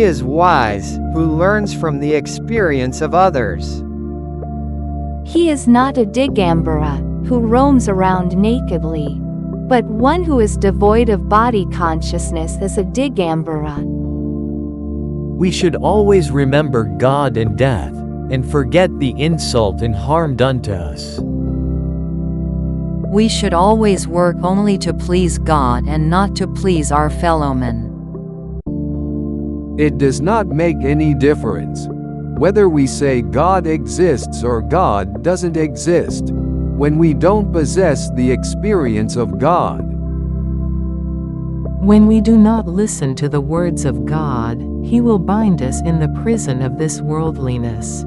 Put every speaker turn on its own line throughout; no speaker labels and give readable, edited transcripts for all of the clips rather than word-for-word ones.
is wise, who learns from the experience of others.
He is not a Digambara, who roams around nakedly. But one who is devoid of body consciousness is a Digambara.
We should always remember God and death, and forget the insult and harm done to us.
We should always work only to please God and not to please our fellow men.
It does not make any difference whether we say God exists or God doesn't exist, when we don't possess the experience of God.
When we do not listen to the words of God, He will bind us in the prison of this worldliness.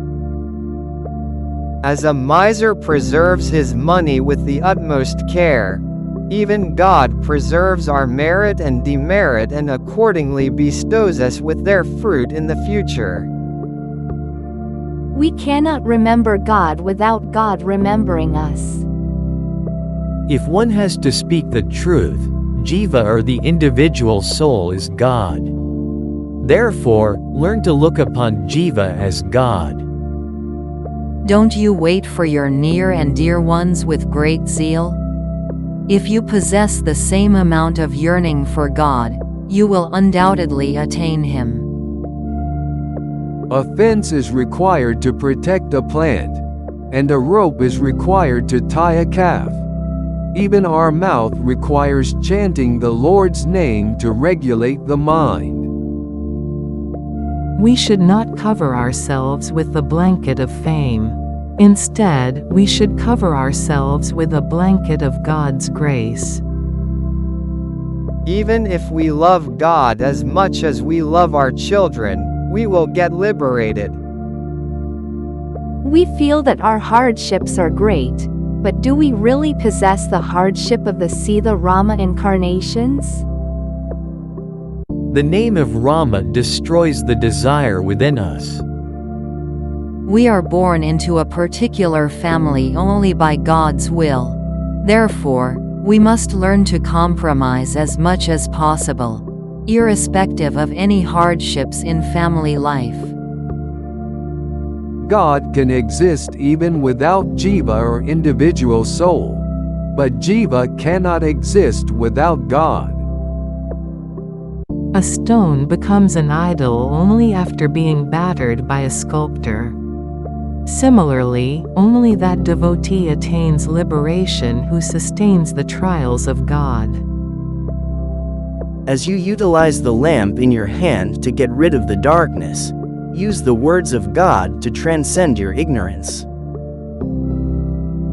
As a miser preserves his money with the utmost care, even God preserves our merit and demerit and accordingly bestows us with their fruit in the future.
We cannot remember God without God remembering us.
If one has to speak the truth, Jiva or the individual soul is God. Therefore, learn to look upon Jiva as God.
Don't you wait for your near and dear ones with great zeal? If you possess the same amount of yearning for God, you will undoubtedly attain Him.
A fence is required to protect a plant, and a rope is required to tie a calf. Even our mouth requires chanting the Lord's name to regulate the mind.
We should not cover ourselves with the blanket of fame. Instead, we should cover ourselves with a blanket of God's grace.
Even if we love God as much as we love our children, we will get liberated.
We feel that our hardships are great, but do we really possess the hardship of the Sita Rama incarnations?
The name of Rama destroys the desire within us.
We are born into a particular family only by God's will. Therefore, we must learn to compromise as much as possible, irrespective of any hardships in family life.
God can exist even without Jiva or individual soul, but Jiva cannot exist without God.
A stone becomes an idol only after being battered by a sculptor. Similarly, only that devotee attains liberation who sustains the trials of God.
As you utilize the lamp in your hand to get rid of the darkness, use the words of God to transcend your ignorance.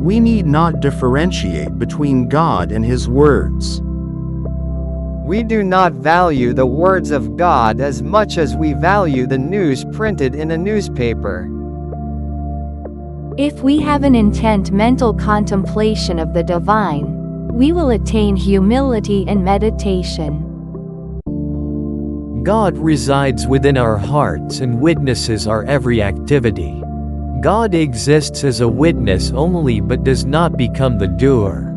We need not differentiate between God and His words.
We do not value the words of God as much as we value the news printed in a newspaper.
If we have an intent mental contemplation of the divine, we will attain humility and meditation.
God resides within our hearts and witnesses our every activity. God exists as a witness only but does not become the doer.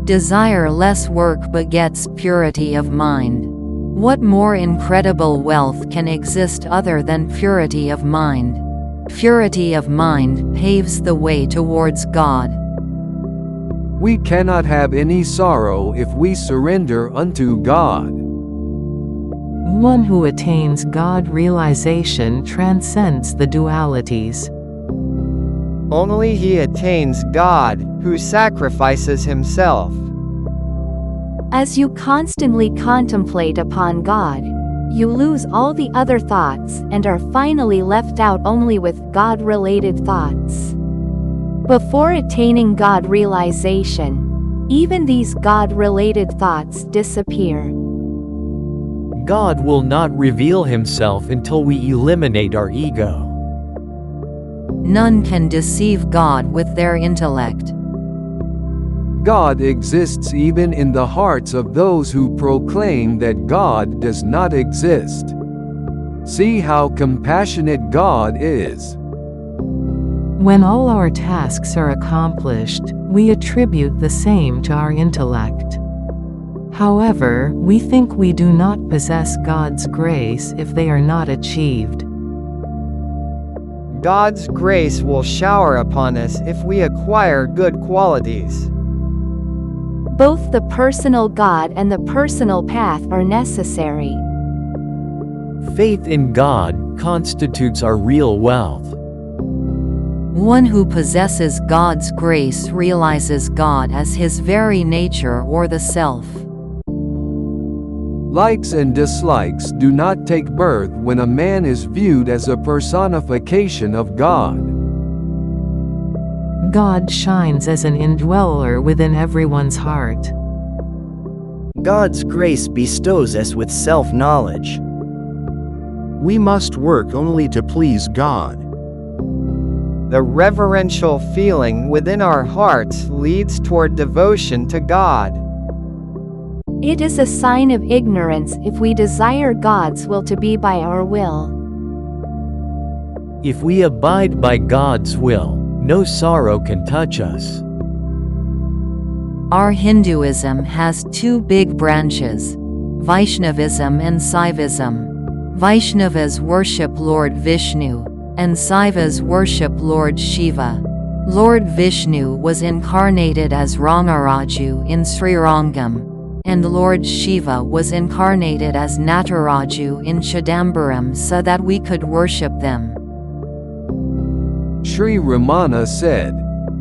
Desire less work begets purity of mind. What more incredible wealth can exist other than purity of mind? Purity of mind paves the way towards God.
We cannot have any sorrow if we surrender unto God.
One who attains God realization transcends the dualities.
Only he attains God, who sacrifices himself.
As you constantly contemplate upon God, you lose all the other thoughts and are finally left out only with God-related thoughts. Before attaining God realization, even these God-related thoughts disappear.
God will not reveal Himself until we eliminate our ego.
None can deceive God with their intellect.
God exists even in the hearts of those who proclaim that God does not exist. See how compassionate God is.
When all our tasks are accomplished, we attribute the same to our intellect. However, we think we do not possess God's grace if they are not achieved.
God's grace will shower upon us if we acquire good qualities.
Both the personal God and the personal path are necessary.
Faith in God constitutes our real wealth.
One who possesses God's grace realizes God as his very nature or the self.
Likes and dislikes do not take birth when a man is viewed as a personification of God.
God shines as an indweller within everyone's heart.
God's grace bestows us with self-knowledge.
We must work only to please God.
The reverential feeling within our hearts leads toward devotion to God.
It is a sign of ignorance if we desire God's will to be by our will.
If we abide by God's will, no sorrow can touch us.
Our Hinduism has two big branches, Vaishnavism and Saivism. Vaishnavas worship Lord Vishnu, and Saivas worship Lord Shiva. Lord Vishnu was incarnated as Ramaraju in Srirangam, and Lord Shiva was incarnated as Nataraju in Chidambaram so that we could worship them.
Sri Ramana said,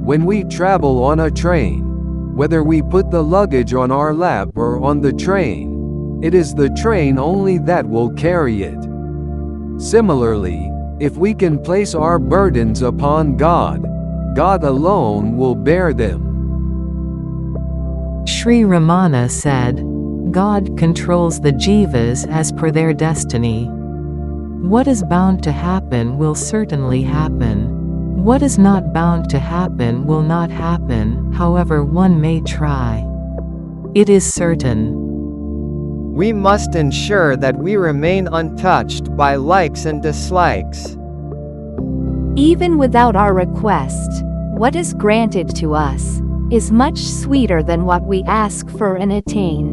"When we travel on a train, whether we put the luggage on our lap or on the train, it is the train only that will carry it." Similarly, if we can place our burdens upon God, God alone will bear them.
Sri Ramana said, God controls the jivas as per their destiny. What is bound to happen will certainly happen. What is not bound to happen will not happen, however one may try. It is certain.
We must ensure that we remain untouched by likes and dislikes.
Even without our request, what is granted to us is much sweeter than what we ask for and attain.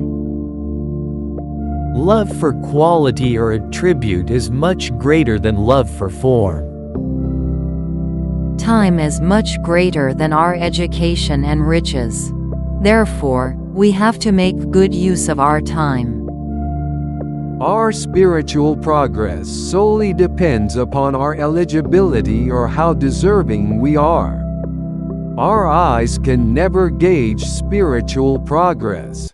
Love for quality or attribute is much greater than love for form.
Time is much greater than our education and riches. Therefore, we have to make good use of our time.
Our spiritual progress solely depends upon our eligibility or how deserving we are. Our eyes can never gauge spiritual progress.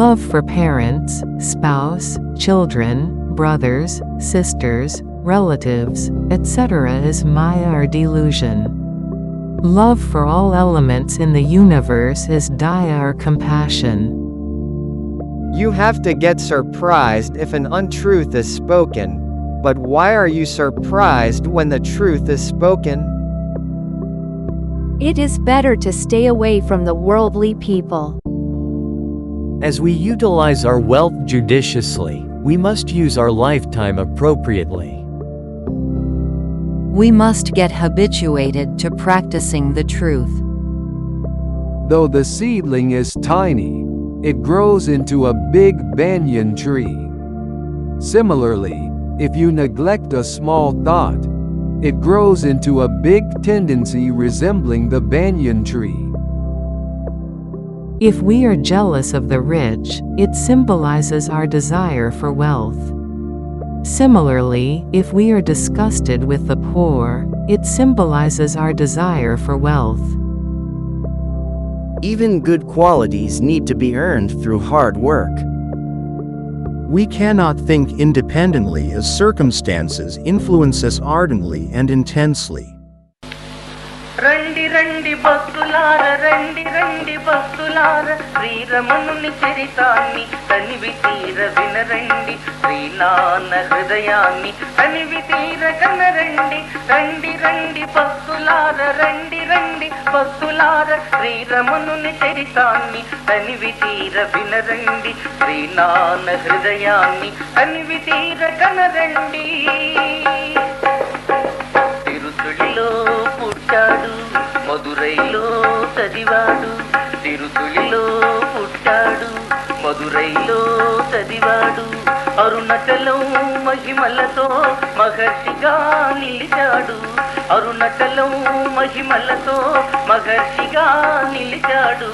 Love for parents, spouse, children, brothers, sisters, relatives, etc. is Maya or delusion. Love for all elements in the universe is Daya or compassion.
You have to get surprised if an untruth is spoken, but why are you surprised when the truth is spoken?
It is better to stay away from the worldly people.
As we utilize our wealth judiciously, we must use our lifetime appropriately.
We must get habituated to practicing the truth.
Though the seedling is tiny, it grows into a big banyan tree. Similarly, if you neglect a small thought, it grows into a big tendency resembling the banyan tree.
If we are jealous of the rich, it symbolizes our desire for wealth. Similarly, if we are disgusted with the poor, it symbolizes our desire for wealth.
Even good qualities need to be earned through hard work.
We cannot think independently as circumstances influence us ardently and intensely.
రండి రండి భక్తులార రండి రండి భక్తులార శ్రీరమణుని చరితాన్ని తనివి తీర వినరండి శ్రీనాన్న హృదయాన్ని తనివి తీర కనరండి రండి రండి భక్తులార రండి రండి భక్తులార శ్రీరమణుని చరితాన్ని తనివి తీర వినరండి శ్రీనాన్న హృదయాన్ని తనివి తీర కనరండి తిరుతుడిలో పుట్టాడు మధురైలో చదివాడు తిరుతుడిలో పుట్టాడు వెలిగాడు. అరుణచలం మహిమలతో మహర్షిగా నిలిచాడు. అరుణచలం మహిమలతో మహర్షిగా నిలిచాడు.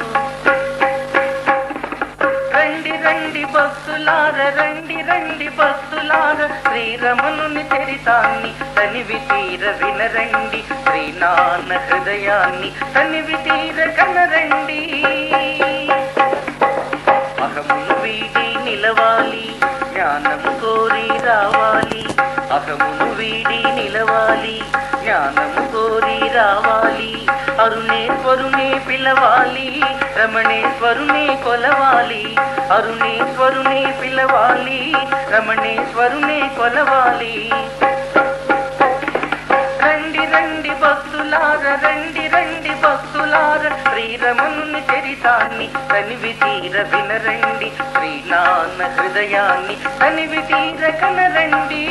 రండి రండి భక్తులార, రండి రండి భక్తులార, శ్రీరమణుని చరితాన్ని తనివి తీర వినరండి. శ్రీనాన్న హృదయాన్ని తనివి తీర కనరండి. అహమును వీడి నిలవాలి, జ్ఞానము కోరి రావాలి. అహమును వీడి నిలవాలి, జ్ఞానము కోరి రావాలి. అరుణేశ్వరునే పిలవాలి, రమణేశ్వరునే కొలవాలి. అరుణేశ్వరునే పిలవాలి, రమణేశ్వరునే కొలవాలి. రండి రండి భక్తులార, రండి రండి భక్తులార, శ్రీరమణుని చరితాన్ని తనివి తీర వినరండి. శ్రీనాన్న హృదయాన్ని తనివి తీర కనరండి.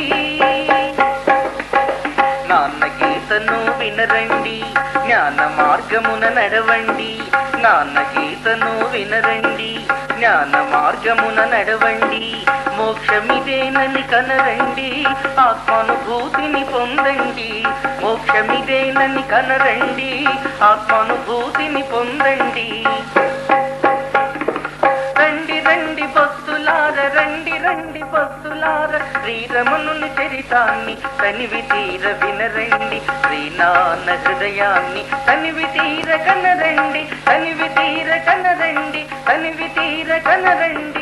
నాన్న గీతను వినరండి, జ్ఞాన మార్గమున నడవండి. నాన్న గీతను వినరండి, జ్ఞాన మార్గమున నడవండి. మోక్షమిదేనని కనరండి, ఆత్మానుభూతిని పొందండి. మోక్షమిదేనని కనరండి, ఆత్మానుభూతిని పొందండి. రండి రండి భక్తులార, రండి రండి భక్తులార, శ్రీరమణుని చరితాన్ని తనివి తీర వినరండి. శ్రీనాన్న హృదయాన్ని తనివి తీర కనరండి. తనివి తీర కనరండి, తనివి తీర కనరండి.